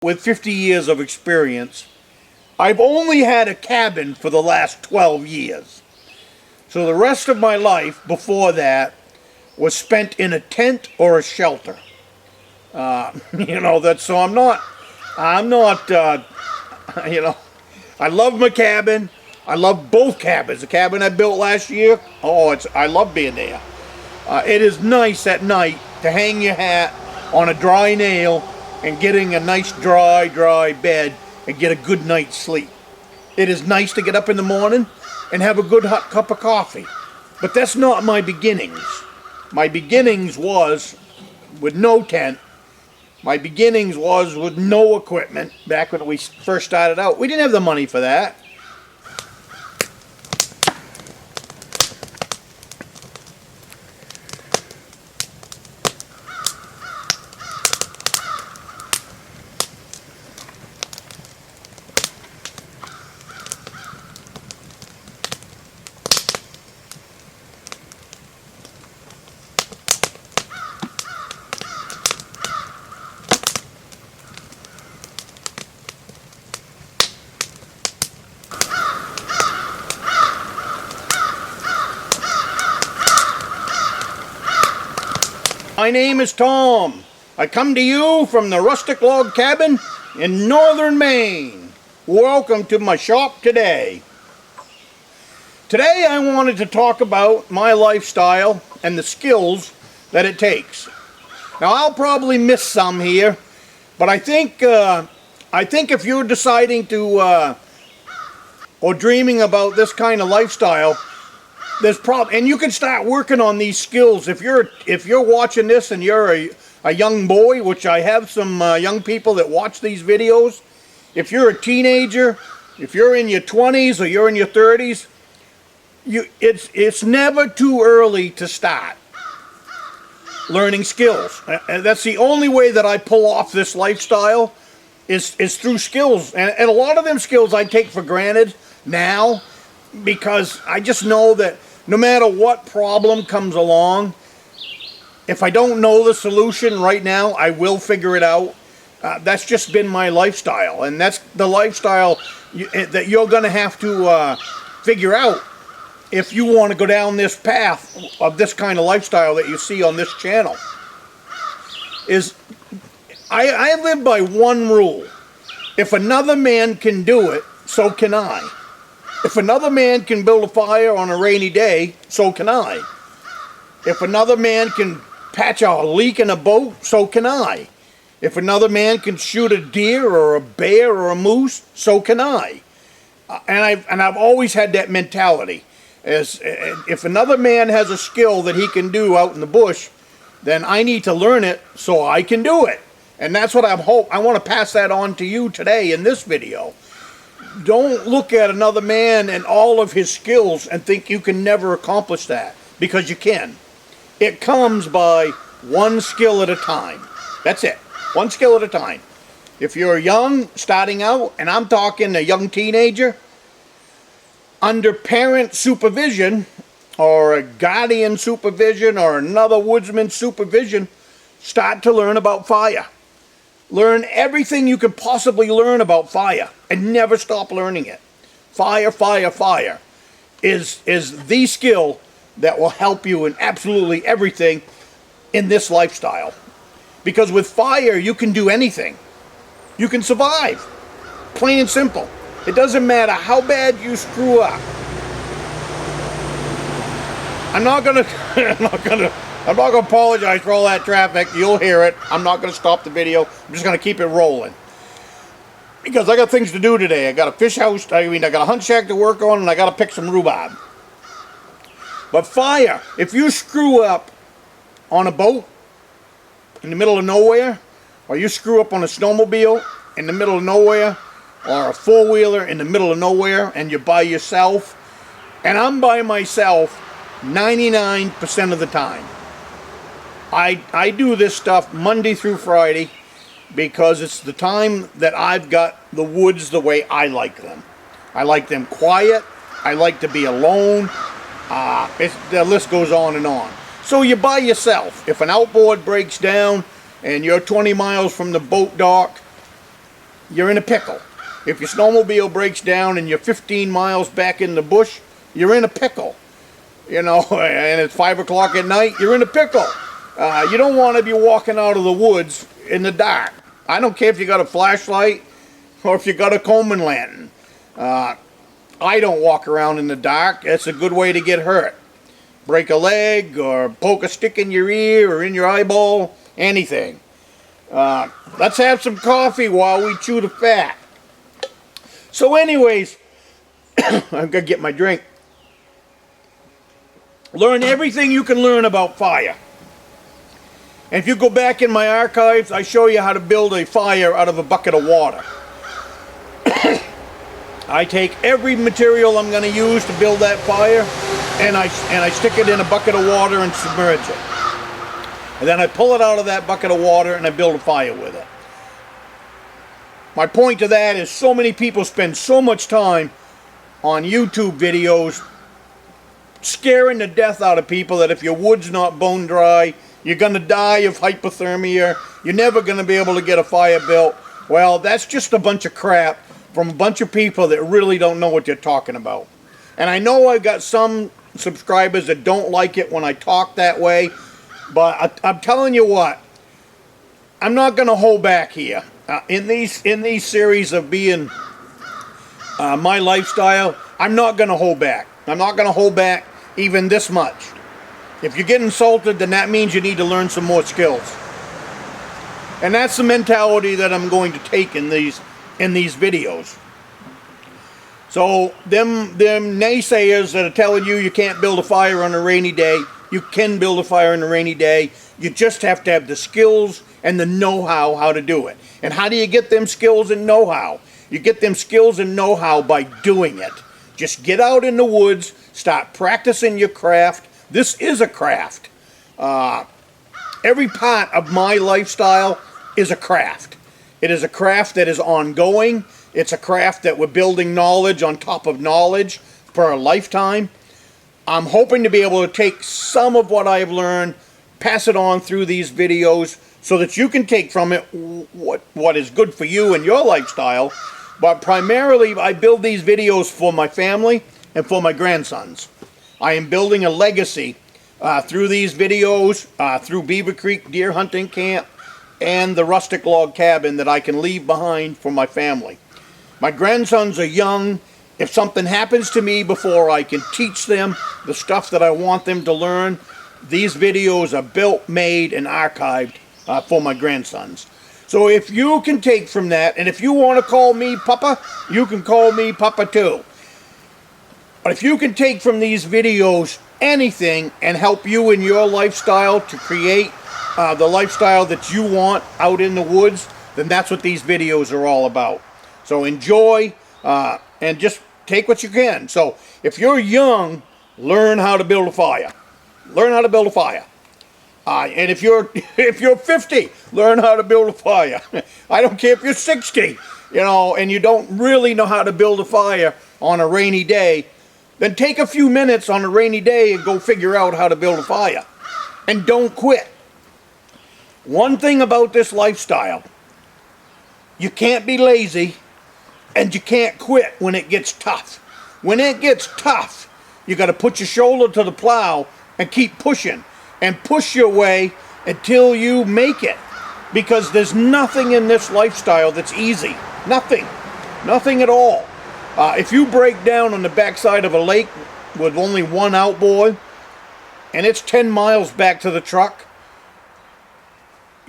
with 50 years of experience, I've only had a cabin for the last 12 years. So the rest of my life before that was spent in a tent or a shelter. So I'm not, I love my cabin. I love both cabins. The cabin I built last year, I love being there. It is nice at night to hang your hat on a dry nail and getting a nice dry bed and get a good night's sleep. It is nice to get up in the morning and have a good hot cup of coffee. But that's not my beginnings. My beginnings was with no tent. My beginnings was with no equipment back when we first started out. We didn't have the money for that. My name is Tom. I come to you from the Rustic log cabin in Northern Maine. Welcome to my shop today. Today I wanted to talk about my lifestyle and the skills that it takes. Now I'll probably miss some here, but I think if you're deciding to or dreaming about this kind of lifestyle, and you can start working on these skills. If you're watching this and you're a young boy, which I have some young people that watch these videos. If you're a teenager, if you're in your 20s or you're in your 30s, it's never too early to start learning skills. And that's the only way that I pull off this lifestyle is through skills. And a lot of them skills I take for granted now, because I just know that no matter what problem comes along, if I don't know the solution right now, I will figure it out. That's just been my lifestyle, and that's the lifestyle that you're going to have to figure out if you want to go down this path of this kind of lifestyle that you see on this channel. I live by one rule. If another man can do it, so can I. If another man can build a fire on a rainy day, so can I. If another man can patch a leak in a boat, so can I. If another man can shoot a deer or a bear or a moose, so can I. And I've always had that mentality. If another man has a skill that he can do out in the bush, then I need to learn it so I can do it. And that's what I want to pass that on to you today in this video. Don't look at another man and all of his skills and think you can never accomplish that, because you can. It comes by one skill at a time. That's it. One skill at a time. If you're young, starting out, and I'm talking a young teenager, under parent supervision or a guardian supervision or another woodsman supervision, start to learn about fire. Learn everything you can possibly learn about fire and never stop learning it. Fire is the skill that will help you in absolutely everything in this lifestyle. Because with fire, you can do anything. You can survive. Plain and simple. It doesn't matter how bad you screw up. I'm not gonna apologize for all that traffic. You'll hear it. I'm not gonna stop the video. I'm just gonna keep it rolling, because I got things to do today. I got a fish house. I got a hunt shack to work on, and I gotta pick some rhubarb. But fire, if you screw up on a boat in the middle of nowhere, or you screw up on a snowmobile in the middle of nowhere, or a four-wheeler in the middle of nowhere, and you're by yourself, and I'm by myself 99% of the time. I do this stuff Monday through Friday because it's the time that I've got the woods the way I like them. I like them quiet. I like to be alone. The list goes on and on. So you're by yourself. If an outboard breaks down and you're 20 miles from the boat dock, you're in a pickle. If your snowmobile breaks down and you're 15 miles back in the bush, you're in a pickle. You know, and it's 5 o'clock at night, you're in a pickle. You don't want to be walking out of the woods in the dark. I don't care if you got a flashlight or if you got a Coleman lantern. I don't walk around in the dark. It's a good way to get hurt. Break a leg or poke a stick in your ear or in your eyeball, anything. Let's have some coffee while we chew the fat. So anyways, I'm going to get my drink. Learn everything you can learn about fire. And if you go back in my archives, I show you how to build a fire out of a bucket of water. I take every material I'm going to use to build that fire, and I stick it in a bucket of water and submerge it. And then I pull it out of that bucket of water and I build a fire with it. My point to that is so many people spend so much time on YouTube videos scaring the death out of people that if your wood's not bone dry, you're going to die of hypothermia, you're never going to be able to get a fire built. Well, that's just a bunch of crap from a bunch of people that really don't know what they're talking about. And I know I've got some subscribers that don't like it when I talk that way, but I'm telling you what, I'm not going to hold back here. In these series of being my lifestyle, I'm not going to hold back. I'm not going to hold back even this much. If you get insulted, then that means you need to learn some more skills. And that's the mentality that I'm going to take in these videos. So them naysayers that are telling you you can't build a fire on a rainy day, you can build a fire on a rainy day. You just have to have the skills and the know-how to do it. And how do you get them skills and know-how? You get them skills and know-how by doing it. Just get out in the woods, start practicing your craft. This is a craft. Every part of my lifestyle is a craft. It is a craft that is ongoing. It's a craft that we're building knowledge on top of knowledge for a lifetime. I'm hoping to be able to take some of what I've learned, pass it on through these videos so that you can take from it what is good for you and your lifestyle. But primarily, I build these videos for my family and for my grandsons. I am building a legacy through these videos, through Beaver Creek Deer Hunting Camp, and the Rustic log cabin that I can leave behind for my family. My grandsons are young. If something happens to me before I can teach them the stuff that I want them to learn, these videos are built, made, and archived for my grandsons. So if you can take from that, and if you want to call me Papa, you can call me Papa too. But if you can take from these videos anything and help you in your lifestyle to create the lifestyle that you want out in the woods, then that's what these videos are all about. So enjoy and just take what you can. So if you're young, learn how to build a fire. Learn how to build a fire. And if you're 50, learn how to build a fire. I don't care if you're 60, and you don't really know how to build a fire on a rainy day, then take a few minutes on a rainy day and go figure out how to build a fire. And don't quit. One thing about this lifestyle, you can't be lazy and you can't quit when it gets tough. When it gets tough, you got to put your shoulder to the plow and keep pushing and push your way until you make it. Because there's nothing in this lifestyle that's easy. Nothing. Nothing at all. If you break down on the backside of a lake with only one outboard and it's 10 miles back to the truck,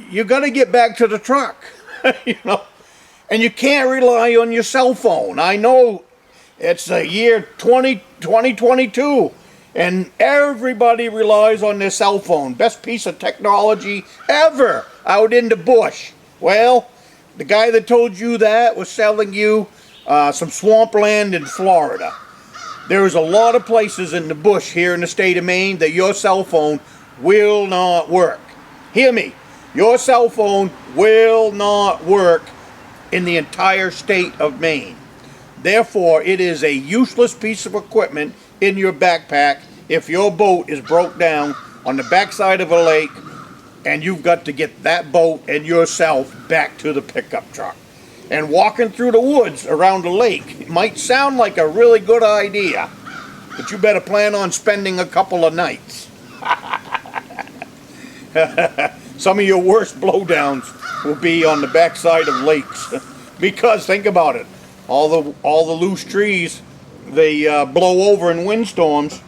you got to get back to the truck. And you can't rely on your cell phone. I know it's the year 2022 and everybody relies on their cell phone. Best piece of technology ever out in the bush. Well, the guy that told you that was selling you some swampland in Florida. There's a lot of places in the bush here in the state of Maine that your cell phone will not work. Hear me. Your cell phone will not work in the entire state of Maine. Therefore, it is a useless piece of equipment in your backpack if your boat is broke down on the backside of a lake and you've got to get that boat and yourself back to the pickup truck. and walking through the woods around a lake. It might sound like a really good idea, but you better plan on spending a couple of nights. Some of your worst blowdowns will be on the backside of lakes. Because think about it, all the loose trees, they blow over in windstorms,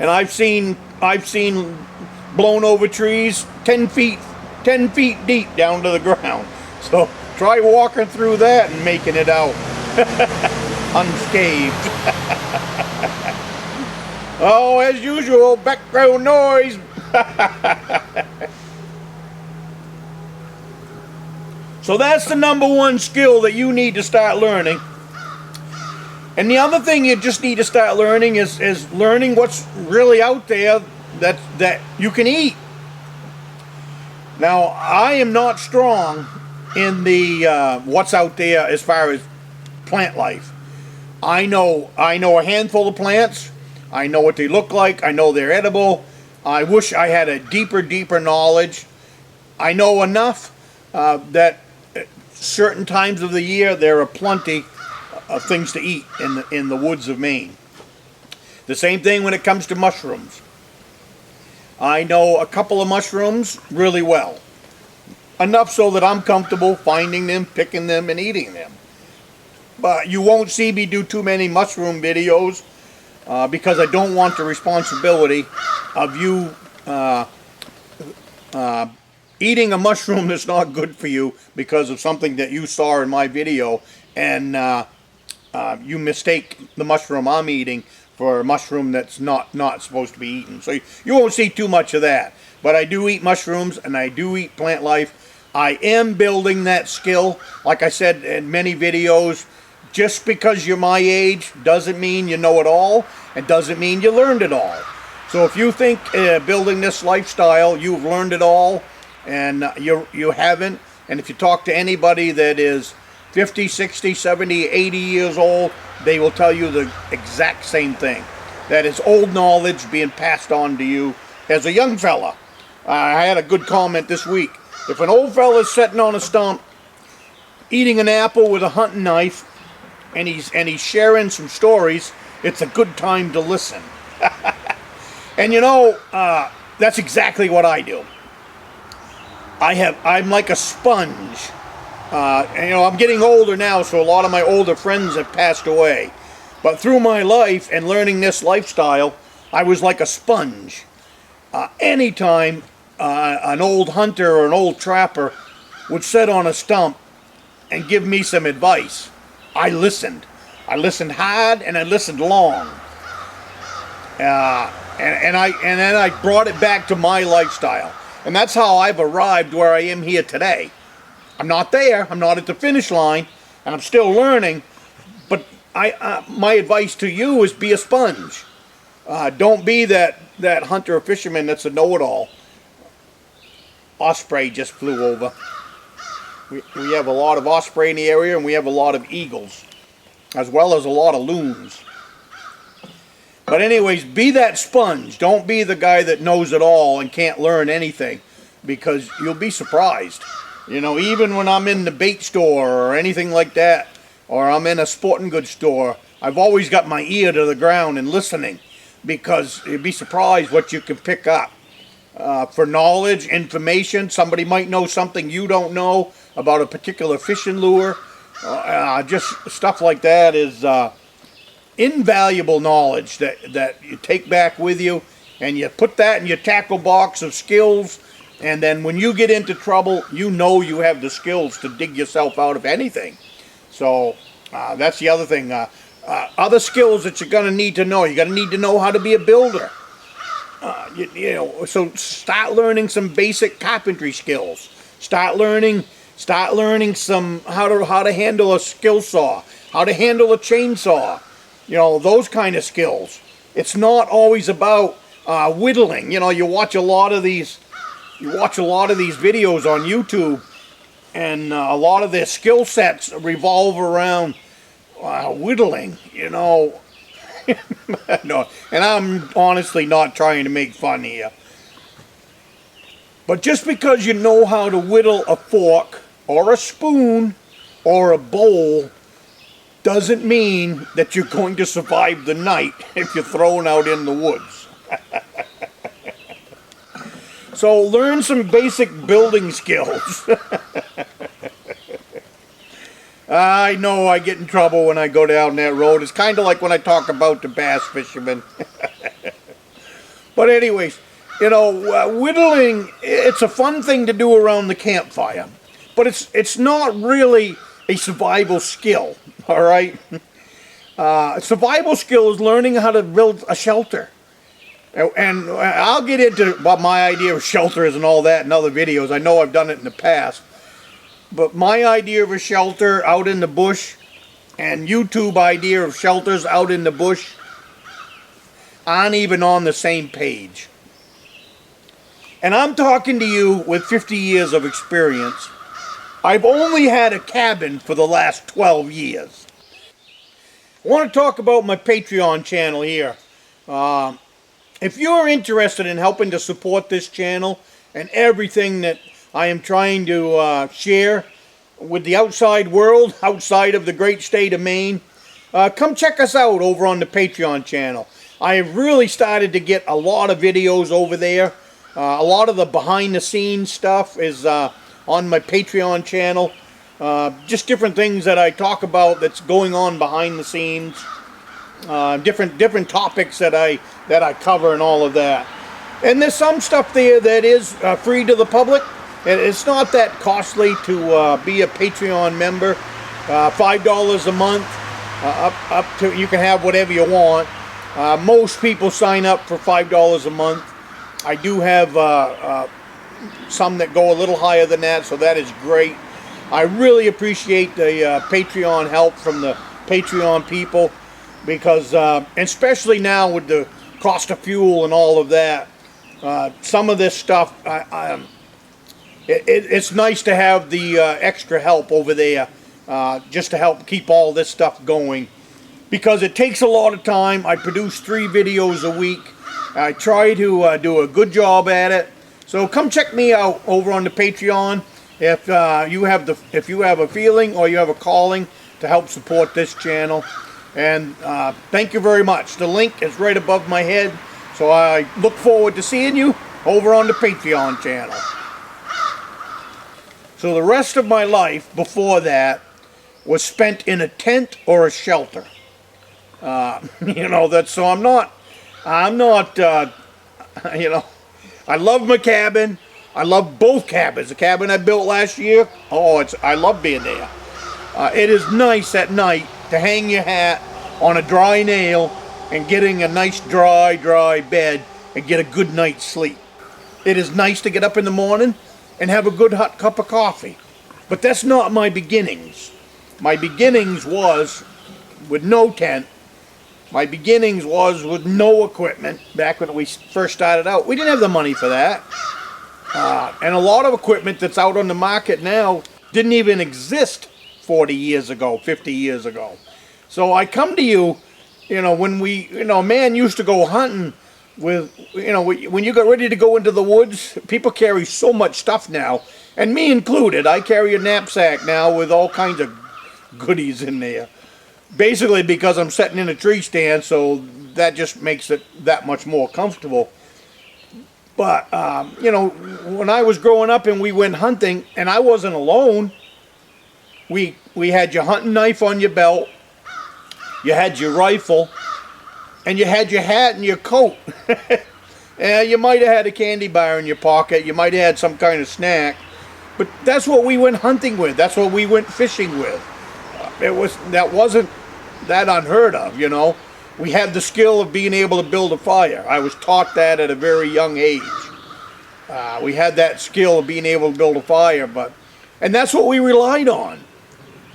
and I've seen blown over trees 10 feet deep down to the ground. So try walking through that and making it out unscathed. Oh, as usual, background noise. So that's the #1 skill that you need to start learning. And the other thing you just need to start learning is learning what's really out there that you can eat. Now, I am not strong in the what's out there as far as plant life. I know a handful of plants. I know what they look like. I know they're edible. I wish I had a deeper knowledge. I know enough that certain times of the year there are plenty of things to eat in the woods of Maine. The same thing when it comes to mushrooms. I know a couple of mushrooms really well. Enough so that I'm comfortable finding them, picking them, and eating them. But you won't see me do too many mushroom videos because I don't want the responsibility of you eating a mushroom that's not good for you because of something that you saw in my video, and you mistake the mushroom I'm eating for a mushroom that's not supposed to be eaten. So you won't see too much of that. But I do eat mushrooms, and I do eat plant life. I am building that skill. Like I said in many videos, just because you're my age doesn't mean you know it all, and doesn't mean you learned it all. So if you think building this lifestyle, you've learned it all, and you haven't, and if you talk to anybody that is 50, 60, 70, 80 years old, they will tell you the exact same thing. That is old knowledge being passed on to you as a young fella. I had a good comment this week. If an old fella is sitting on a stump, eating an apple with a hunting knife, and he's sharing some stories, it's a good time to listen. And you know, that's exactly what I do. I'm like a sponge. And, you know, I'm getting older now, so a lot of my older friends have passed away. But through my life and learning this lifestyle, I was like a sponge. Anytime an old hunter or an old trapper would sit on a stump and give me some advice, I listened. I listened hard and I listened long. And then I brought it back to my lifestyle. And that's how I've arrived where I am here today. I'm not there. I'm not at the finish line, and I'm still learning. But my advice to you is be a sponge. Don't be that hunter or fisherman that's a know-it-all. Osprey just flew over. We have a lot of osprey in the area, and we have a lot of eagles, as well as a lot of loons. But anyways, be that sponge. Don't be the guy that knows it all and can't learn anything, because you'll be surprised. You know, even when I'm in the bait store or anything like that, or I'm in a sporting goods store, I've always got my ear to the ground and listening, because you'd be surprised what you can pick up. For knowledge, information, somebody might know something you don't know about a particular fishing lure. Just stuff like that is invaluable knowledge that you take back with you, and you put that in your tackle box of skills, and then when you get into trouble, you know you have the skills to dig yourself out of anything. So that's the other thing. Other skills that you're going to need to know. You're going to need to know how to be a builder. You know, so start learning some basic carpentry skills. Start learning some how to handle a skill saw, how to handle a chainsaw. You know, those kind of skills. It's not always about whittling. You know, you watch a lot of these videos on YouTube, and a lot of their skill sets revolve around whittling. You know, no, and I'm honestly not trying to make fun here. But just because you know how to whittle a fork or a spoon or a bowl doesn't mean that you're going to survive the night if you're thrown out in the woods. So learn some basic building skills. I know I get in trouble when I go down that road. It's kind of like when I talk about the bass fishermen. But anyways, you know, whittling, it's a fun thing to do around the campfire. But it's not really a survival skill, all right? Survival skill is learning how to build a shelter. And I'll get into what my idea of shelter is and all that in other videos. I know I've done it in the past. But my idea of a shelter out in the bush and YouTube idea of shelters out in the bush aren't even on the same page. And I'm talking to you with 50 years of experience. I've only had a cabin for the last 12 years. I want to talk about my Patreon channel here. If you're interested in helping to support this channel and everything that I am trying to share with the outside world, outside of the great state of Maine, come check us out over on the Patreon channel. I have really started to get a lot of videos over there. A lot of the behind the scenes stuff is on my Patreon channel. Just different things that I talk about that's going on behind the scenes. Different topics that I cover and all of that. And there's some stuff there that is free to the public. It's not that costly to be a Patreon member. $5 a month, up to, you can have whatever you want. Most people sign up for $5 a month. I do have some that go a little higher than that, so that is great. I really appreciate the Patreon help from the Patreon people, because especially now with the cost of fuel and all of that, some of this stuff, it's nice to have the extra help over there, just to help keep all this stuff going, because it takes a lot of time. I produce 3 videos a week. I try to do a good job at it. So come check me out over on the Patreon if you have a feeling or you have a calling to help support this channel. And thank you very much. The link is right above my head. So I look forward to seeing you over on the Patreon channel. So the rest of my life before that was spent in a tent or a shelter. You know, so I'm not, you know, I love my cabin. I love both cabins. The cabin I built last year, I love being there. It is nice at night to hang your hat on a dry nail and getting a nice dry bed and get a good night's sleep. It is nice to get up in the morning and have a good hot cup of coffee. But that's not my beginnings. My beginnings was with no tent. My beginnings was with no equipment back when we first started out. We didn't have the money for that. And a lot of equipment that's out on the market now didn't even exist 40 years ago, 50 years ago. So I come to you, you know, when man used to go hunting with, when you got ready to go into the woods, people carry so much stuff now, and me included. I carry a knapsack now with all kinds of goodies in there. Basically because I'm sitting in a tree stand, so that just makes it that much more comfortable. But, when I was growing up and we went hunting, and I wasn't alone, we had your hunting knife on your belt, you had your rifle, and you had your hat and your coat. And you might have had a candy bar in your pocket, you might have had some kind of snack, but that's what we went hunting with, that's what we went fishing with. That wasn't that unheard of, you know. We had the skill of being able to build a fire. I was taught that at a very young age. We had that skill of being able to build a fire, and that's what we relied on.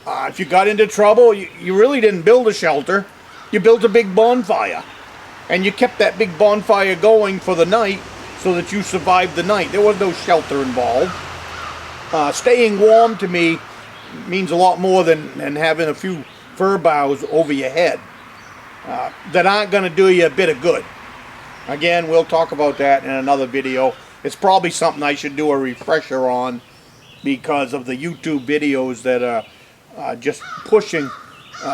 If you got into trouble, you really didn't build a shelter. You built a big bonfire. And you kept that big bonfire going for the night so that you survived the night. There was no shelter involved. Staying warm to me means a lot more than having a few fir boughs over your head that aren't going to do you a bit of good. Again, we'll talk about that in another video. It's probably something I should do a refresher on because of the YouTube videos that just pushing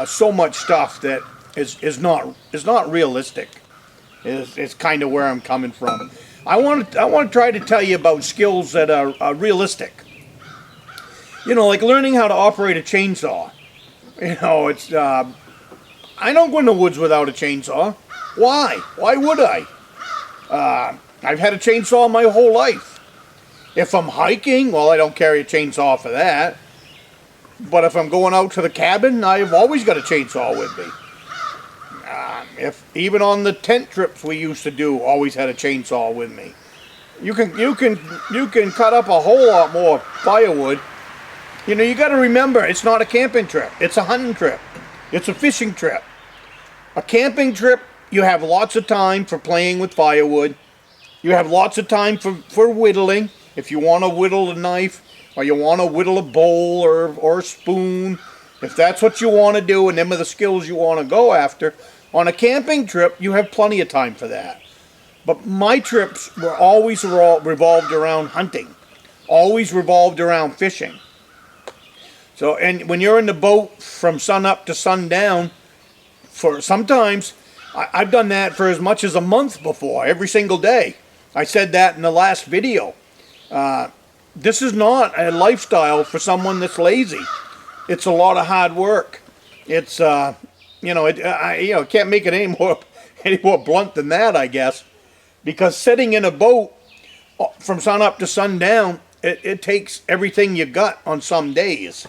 so much stuff that is not realistic. Is kind of where I'm coming from. I want to try to tell you about skills that are realistic. You know, like learning how to operate a chainsaw. You know, it's I don't go in the woods without a chainsaw. Why? Why would I? I've had a chainsaw my whole life. If I'm hiking, well, I don't carry a chainsaw for that. But if I'm going out to the cabin, I've always got a chainsaw with me. If even on the tent trips we used to do, always had a chainsaw with me. You can cut up a whole lot more firewood. You know, you got to remember, it's not a camping trip. It's a hunting trip. It's a fishing trip. A camping trip, you have lots of time for playing with firewood. You have lots of time for whittling. If you want to whittle a knife, or you want to whittle a bowl or a spoon, if that's what you want to do and them are the skills you want to go after, on a camping trip, you have plenty of time for that. But my trips were always revolved around hunting, always revolved around fishing. So, and when you're in the boat from sun up to sundown, for sometimes, I've done that for as much as a month before, every single day. I said that in the last video. This is not a lifestyle for someone that's lazy. It's a lot of hard work. It's, you know, can't make it any more blunt than that, I guess. Because sitting in a boat from sun up to sundown, it takes everything you got on some days.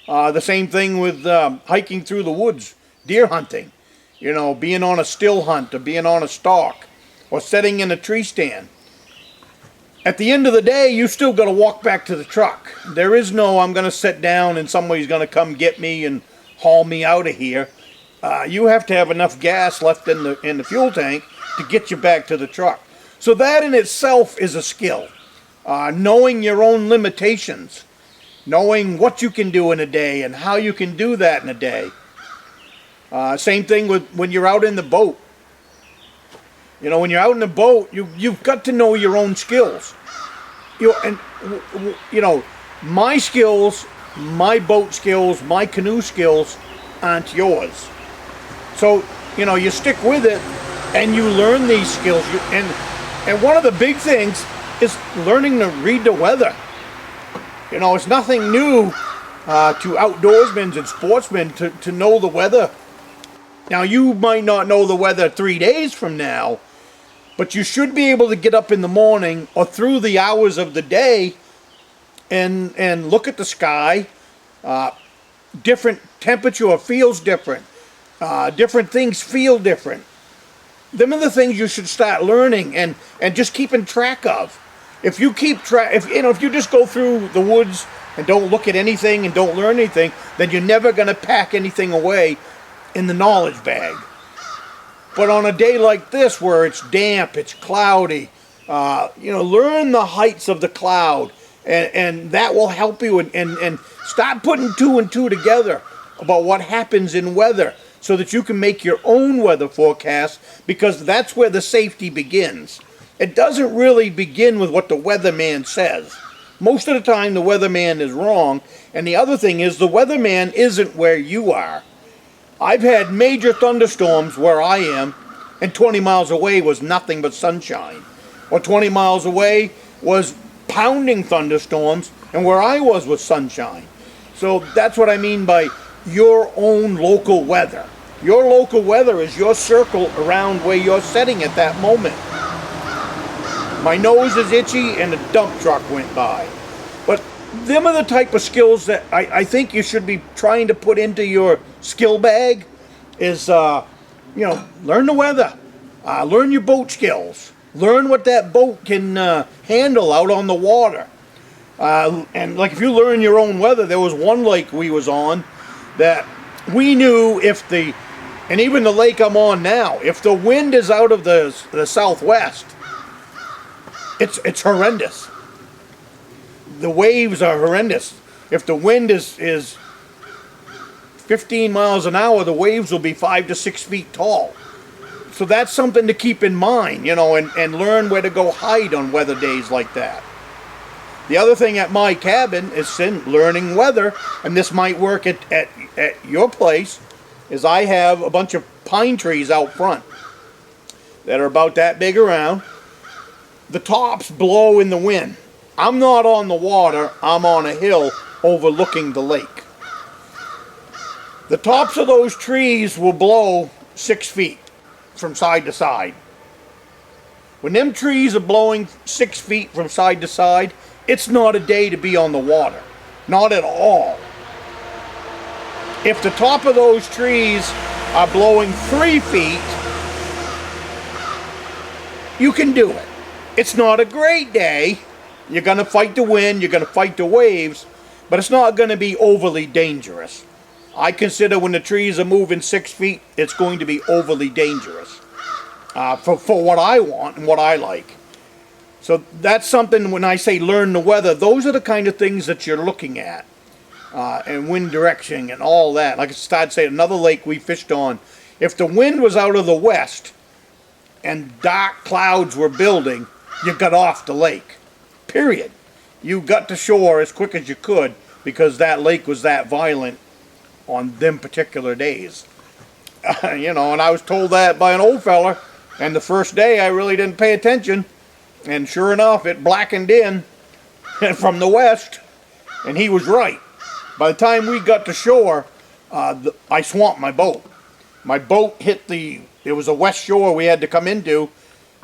The same thing with hiking through the woods, deer hunting. You know, being on a still hunt or being on a stalk or sitting in a tree stand. At the end of the day, you still got to walk back to the truck. There is no, I'm going to sit down and somebody's going to come get me and haul me out of here. You have to have enough gas left in the fuel tank to get you back to the truck. So that in itself is a skill. Knowing your own limitations. Knowing what you can do in a day and how you can do that in a day. Same thing with when you're out in the boat. You know, when you're out in the boat, you've got to know your own skills. You know, my skills, my boat skills, my canoe skills aren't yours. So, you know, you stick with it and you learn these skills. And one of the big things is learning to read the weather. You know, it's nothing new to outdoorsmen and sportsmen to know the weather. Now, you might not know the weather 3 days from now, but you should be able to get up in the morning or through the hours of the day and look at the sky. Different temperature feels different. Different things feel different. Them are the things you should start learning and just keeping track of. If you keep track, if you just go through the woods and don't look at anything and don't learn anything, then you're never going to pack anything away in the knowledge bag. But on a day like this where it's damp, it's cloudy, learn the heights of the cloud, and that will help you and stop putting two and two together about what happens in weather so that you can make your own weather forecast, because that's where the safety begins. It doesn't really begin with what the weatherman says. Most of the time the weatherman is wrong, and the other thing is the weatherman isn't where you are. I've had major thunderstorms where I am, and 20 miles away was nothing but sunshine. Or 20 miles away was pounding thunderstorms, and where I was sunshine. So that's what I mean by your own local weather. Your local weather is your circle around where you're sitting at that moment. My nose is itchy and a dump truck went by. But them are the type of skills that I think you should be trying to put into your skill bag is, learn the weather. Learn your boat skills. Learn what that boat can handle out on the water. And like if you learn your own weather, there was one lake we was on that we knew and even the lake I'm on now, if the wind is out of the southwest, it's horrendous. The waves are horrendous. If the wind is 15 miles an hour, the waves will be 5 to 6 feet tall. So that's something to keep in mind, and learn where to go hide on weather days like that. The other thing at my cabin is in learning weather, and this might work at your place, is I have a bunch of pine trees out front that are about that big around. The tops blow in the wind. I'm not on the water, I'm on a hill overlooking the lake. The tops of those trees will blow 6 feet from side to side. When them trees are blowing 6 feet from side to side, it's not a day to be on the water. Not at all. If the top of those trees are blowing 3 feet, you can do it. It's not a great day. You're going to fight the wind, you're going to fight the waves, but it's not going to be overly dangerous. I consider when the trees are moving 6 feet, it's going to be overly dangerous for what I want and what I like. So that's something, when I say learn the weather, those are the kind of things that you're looking at. And wind direction and all that. Like I started saying, another lake we fished on, if the wind was out of the west and dark clouds were building, you got off the lake. Period. You got to shore as quick as you could because that lake was that violent on them particular days. You know, and I was told that by an old fella, and the first day I really didn't pay attention, and sure enough it blackened in from the west, and he was right. By the time we got to shore, I swamped my boat. My boat hit it was a west shore we had to come into,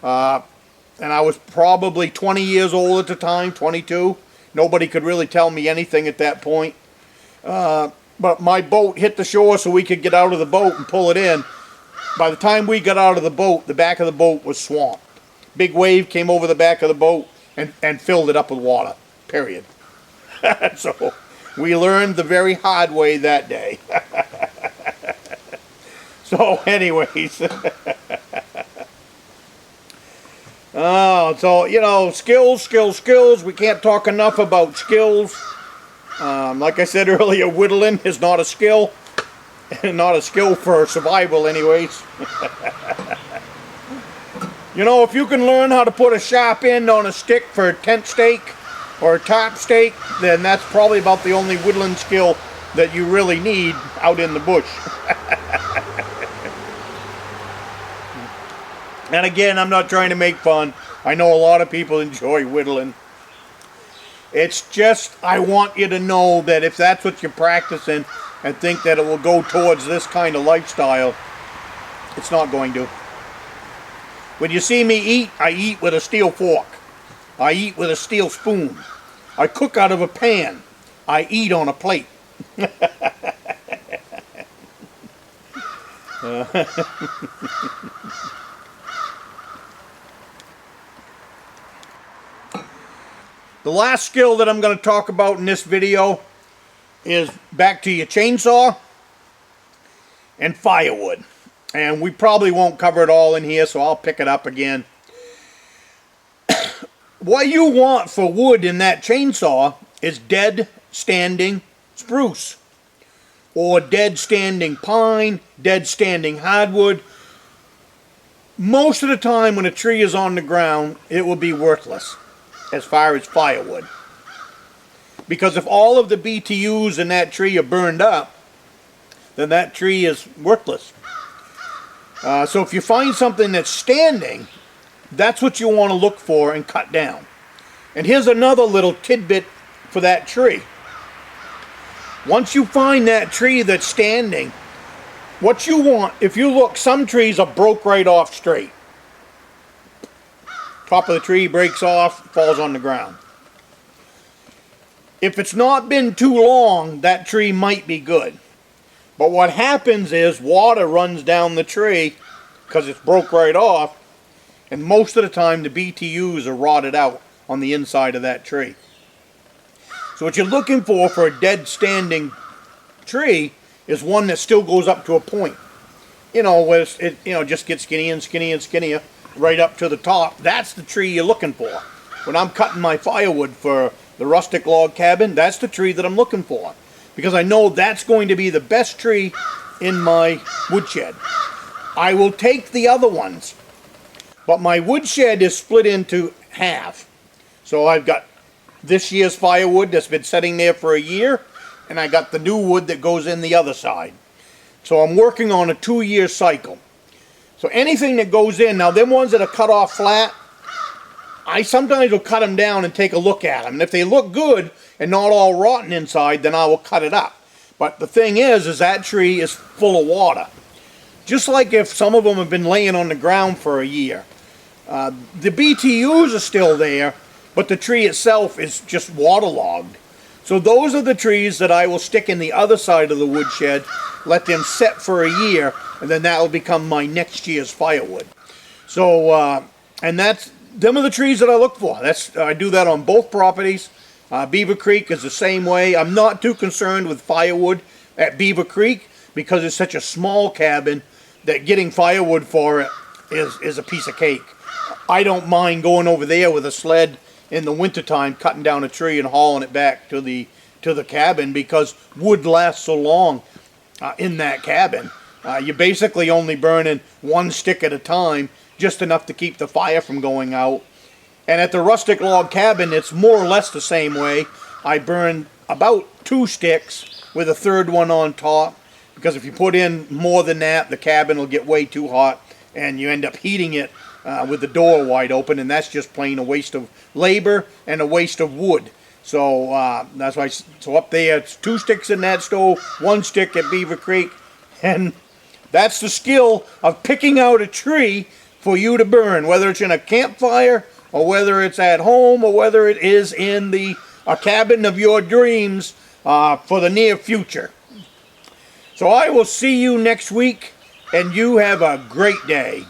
and I was probably 20 years old at the time, 22. Nobody could really tell me anything at that point. But my boat hit the shore so we could get out of the boat and pull it in. By the time we got out of the boat, the back of the boat was swamped. Big wave came over the back of the boat and filled it up with water, period. So we learned the very hard way that day. So anyways. So, you know, skills. We can't talk enough about skills. Like I said earlier, whittling is not a skill. Not a skill for survival anyways. You know, if you can learn how to put a sharp end on a stick for a tent stake or a top stake, then that's probably about the only whittling skill that you really need out in the bush. And again, I'm not trying to make fun. I know a lot of people enjoy whittling. It's just, I want you to know that if that's what you're practicing and think that it will go towards this kind of lifestyle, it's not going to. When you see me eat, I eat with a steel fork. I eat with a steel spoon. I cook out of a pan. I eat on a plate. The last skill that I'm going to talk about in this video is back to your chainsaw and firewood. And we probably won't cover it all in here, so I'll pick it up again. What you want for wood in that chainsaw is dead standing spruce, or dead standing pine, dead standing hardwood. Most of the time when a tree is on the ground, it will be worthless as far as firewood. Because if all of the BTUs in that tree are burned up, then that tree is worthless. So if you find something that's standing, that's what you want to look for and cut down. And here's another little tidbit for that tree. Once you find that tree that's standing, what you want, if you look, some trees are broke right off straight. Top of the tree breaks off, falls on the ground. If it's not been too long, that tree might be good. But what happens is water runs down the tree because it's broke right off, and most of the time the BTUs are rotted out on the inside of that tree. So what you're looking for a dead standing tree is one that still goes up to a point. You know, where it just gets skinny and skinny and skinnier right up to the top. That's the tree you're looking for. When I'm cutting my firewood for the rustic log cabin, that's the tree that I'm looking for. Because I know that's going to be the best tree in my woodshed. I will take the other ones, but my woodshed is split into half. So I've got this year's firewood that's been sitting there for a year, and I got the new wood that goes in the other side. So I'm working on a 2-year cycle. So anything that goes in, now them ones that are cut off flat, I sometimes will cut them down and take a look at them. And if they look good and not all rotten inside, then I will cut it up. But the thing is that tree is full of water. Just like if some of them have been laying on the ground for a year. The BTUs are still there, but the tree itself is just waterlogged. So those are the trees that I will stick in the other side of the woodshed, let them set for a year, and then that will become my next year's firewood. So, and them are the trees that I look for. I do that on both properties. Beaver Creek is the same way. I'm not too concerned with firewood at Beaver Creek because it's such a small cabin that getting firewood for it is a piece of cake. I don't mind going over there with a sled in the wintertime, cutting down a tree and hauling it back to the cabin because wood lasts so long in that cabin. You're basically only burning one stick at a time, just enough to keep the fire from going out. And at the rustic log cabin, it's more or less the same way. I burn about 2 sticks with a third one on top, because if you put in more than that, the cabin will get way too hot, and you end up heating it with the door wide open, and that's just plain a waste of labor and a waste of wood. So that's why. So up there, it's 2 sticks in that stove, 1 stick at Beaver Creek, and that's the skill of picking out a tree for you to burn, whether it's in a campfire or whether it's at home or whether it is in a cabin of your dreams for the near future. So I will see you next week, and you have a great day.